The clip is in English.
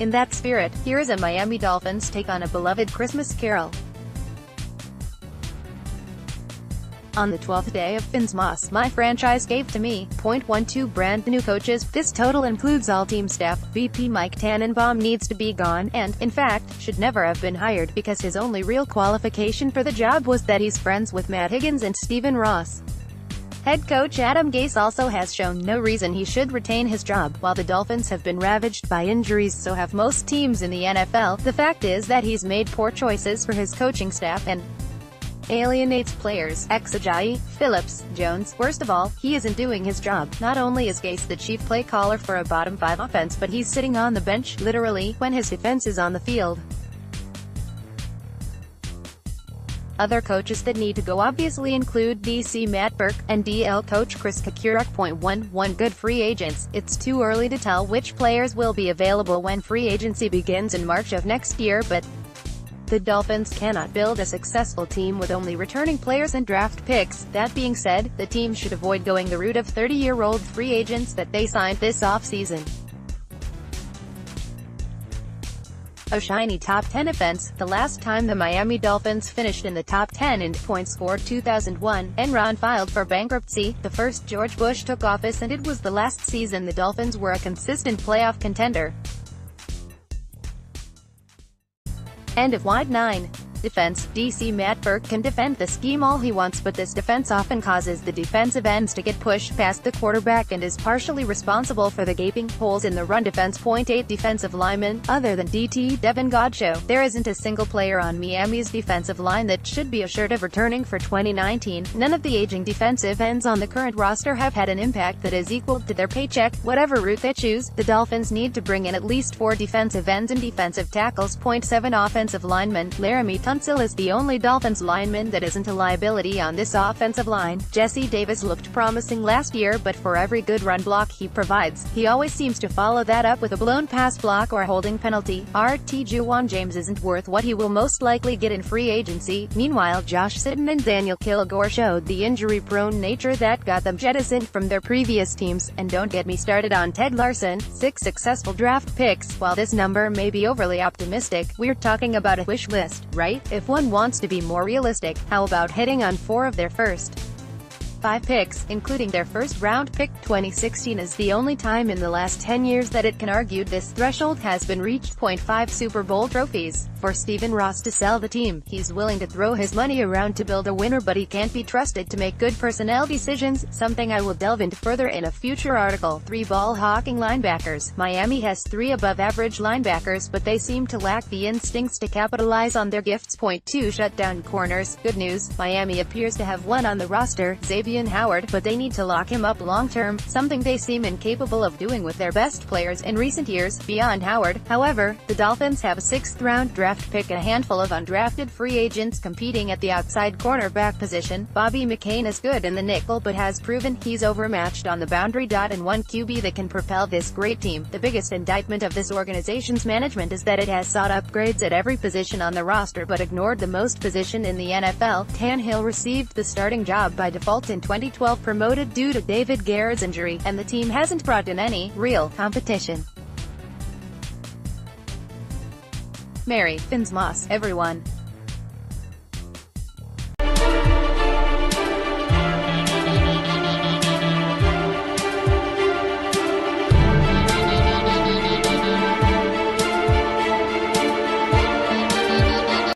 In that spirit, here is a Miami Dolphins take on a beloved Christmas carol. On the 12th day of Christmas, my franchise gave to me, 12 brand new coaches. This total includes all team staff. VP Mike Tannenbaum needs to be gone and, in fact, should never have been hired because his only real qualification for the job was that he's friends with Matt Higgins and Stephen Ross. Head coach Adam Gase also has shown no reason he should retain his job. While the Dolphins have been ravaged by injuries, so have most teams in the NFL, the fact is that he's made poor choices for his coaching staff and alienates players. Ajayi, Phillips, Jones. Worst of all, he isn't doing his job. Not only is Gase the chief play caller for a bottom-5 offense, but he's sitting on the bench, literally, when his defense is on the field. Other coaches that need to go obviously include DC Matt Burke, and DL coach Chris Kakuruk. 11 Good free agents. It's too early to tell which players will be available when free agency begins in March of next year, but the Dolphins cannot build a successful team with only returning players and draft picks. That being said, the team should avoid going the route of 30-year-old free agents that they signed this offseason. A shiny top 10 offense. The last time the Miami Dolphins finished in the top 10 in points scored 2001, Enron filed for bankruptcy. The first George Bush took office and it was the last season the Dolphins were a consistent playoff contender. End of wide 9. Defense. DC Matt Burke can defend the scheme all he wants, but this defense often causes the defensive ends to get pushed past the quarterback and is partially responsible for the gaping holes in the run defense. 8 Defensive linemen. Other than DT Devin Godchaux, there isn't a single player on Miami's defensive line that should be assured of returning for 2019. None of the aging defensive ends on the current roster have had an impact that is equal to their paycheck. Whatever route they choose, the Dolphins need to bring in at least 4 defensive ends and defensive tackles. 7 Offensive linemen. Laramie Tunsil is the only Dolphins lineman that isn't a liability on this offensive line. Jesse Davis looked promising last year, but for every good run block he provides, he always seems to follow that up with a blown pass block or holding penalty. RT Juwan James isn't worth what he will most likely get in free agency. Meanwhile, Josh Sitton and Daniel Kilgore showed the injury-prone nature that got them jettisoned from their previous teams. And don't get me started on Ted Larson. 6 successful draft picks. While this number may be overly optimistic, we're talking about a wish list, right? If one wants to be more realistic, how about hitting on 4 of their first 5 picks, including their first-round pick? 2016 is the only time in the last 10 years that it can argue this threshold has been reached. 5 Super Bowl trophies. For Stephen Ross to sell the team, he's willing to throw his money around to build a winner, but he can't be trusted to make good personnel decisions, something I will delve into further in a future article. 3 ball-hawking linebackers. Miami has 3 above-average linebackers, but they seem to lack the instincts to capitalize on their gifts. 2 Shutdown corners. Good news, Miami appears to have one on the roster, Xavier Howard, but they need to lock him up long-term, something they seem incapable of doing with their best players in recent years. Beyond Howard, however, the Dolphins have a 6th-round draft pick and a handful of undrafted free agents competing at the outside cornerback position. Bobby McCain is good in the nickel but has proven he's overmatched on the boundary. And one QB that can propel this great team. The biggest indictment of this organization's management is that it has sought upgrades at every position on the roster but ignored the most position in the NFL. Tannehill received the starting job by default in 2012, promoted due to David Garrett's injury, and the team hasn't brought in any real competition. Merry Christmas, everyone.